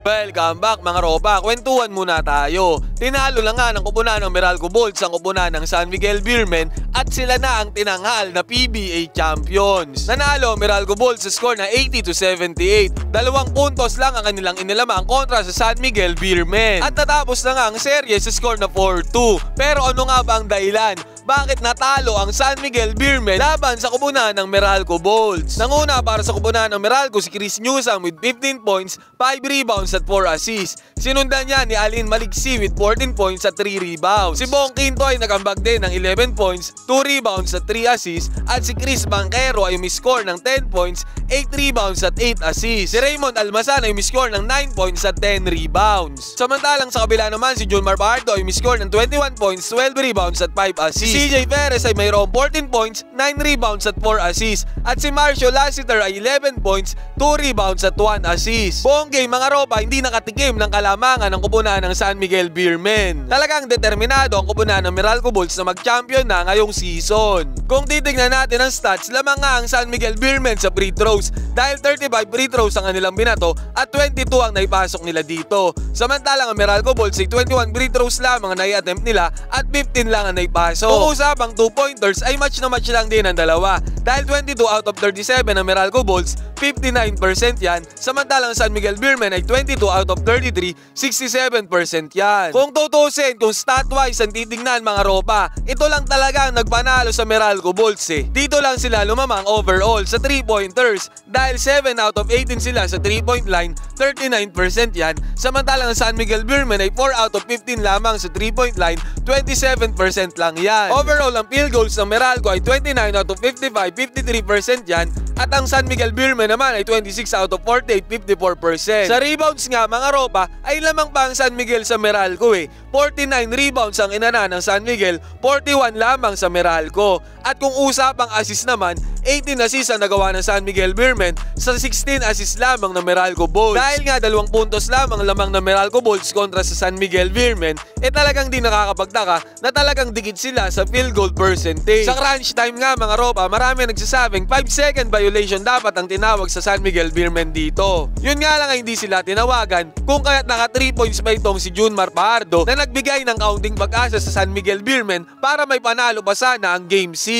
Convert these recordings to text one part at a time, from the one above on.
Welcome back mga ropa, kwentuhan muna tayo. Tinalo na nga ng kupunan ng Meralco Bolts ang kupunan ng San Miguel Beermen at sila na ang tinanghal na PBA champions. Nanalo Meralco Bolts sa score na 80-78. 2 puntos lang ang kanilang inilamang kontra sa San Miguel Beermen. At natapos na nga ang serye sa score na 4-2. Pero ano nga ba ang dahilan? Bakit natalo ang San Miguel Beermen laban sa kupunan ng Meralco Bolts? Nanguna para sa kupunan ng Meralco si Chris Newsam with 15 points, 5 rebounds at 4 assists. Sinundan niya ni Alin Maligsi with 14 points at 3 rebounds. Si Bong Quinto ay nagambag din ng 11 points, 2 rebounds at 3 assists. At si Chris Banquero ay umiscore ng 10 points, 8 rebounds at 8 assists. Si Raymond Almasan ay umiscore ng 9 points at 10 rebounds. Samantalang sa kabila naman si Junmar Pardo ay umiscore ng 21 points, 12 rebounds at 5 assists. CJ Perez ay mayroong 14 points, 9 rebounds at 4 assists. At si Marcio Lassiter ay 11 points, 2 rebounds at 1 assist. Buong game mga ropa, hindi nakatikim ng kalamangan ng kupunan ng San Miguel Beermen. Talagang determinado ang kupunan ng Meralco Bolts na mag-champion na ngayong season. Kung titignan natin ang stats, lamang nga ang San Miguel Beermen sa free throws dahil 35 free throws ang kanilang binato at 22 ang naipasok nila dito. Samantalang ang Meralco Bolts ay 21 free throws lamang ang nai-attempt nila at 15 lang ang naipasok. Kung usapang 2-pointers ay match na match lang din ang dalawa dahil 22 out of 37 ng Meralco Bolts, 59% yan. Samantalang San Miguel Beermen ay 22 out of 33, 67% yan. Kung tutusin, kung stat-wise ang titignan mga ropa, ito lang talaga ang nagpanalo sa Meralco Bolts eh. Dito lang sila lumamang overall sa 3-pointers dahil 7 out of 18 sila sa 3-point line, 39% yan. Samantalang San Miguel Beermen ay 4 out of 15 lamang sa 3-point line, 27% lang yan. Overall, ang field goals ng Meralco ay 29 out of 55, 53% yan. At ang San Miguel Beermen naman ay 26 out of 48, 54%. Sa rebounds nga mga ropa, ay lamang pa ang San Miguel sa Meralco eh. 49 rebounds ang inana ng San Miguel, 41 lamang sa Meralco. At kung usapang assist naman, 18 assists ang nagawa ng San Miguel Beermen sa 16 assists lamang ng Meralco Bolts. Dahil nga 2 puntos lamang lamang ng Meralco Bolts kontra sa San Miguel Beermen, talagang di nakakapagtaka na talagang dikit sila sa field goal percentage. Sa crunch time nga mga ropa, marami nagsasabing 5-second violation dapat ang tinawag sa San Miguel Beermen dito. Yun nga lang ay hindi sila tinawagan kung kaya't naka 3 points pa itong si Junmar Pardo na nagbigay ng counting pag-asa sa San Miguel Beermen para may panalo pa sana ang Game 6.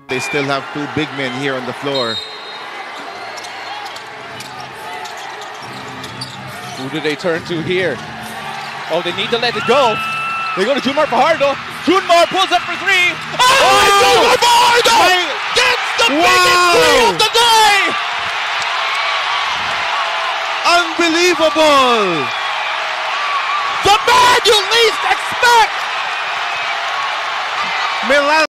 They still have 2 big men here on the floor. Who do they turn to here? Oh, they need to let it go. They go to Junmar Fajardo. Junmar pulls up for 3. Oh! Junmar Fajardo gets the biggest 3 of the day! Unbelievable! The man you least expect! Milan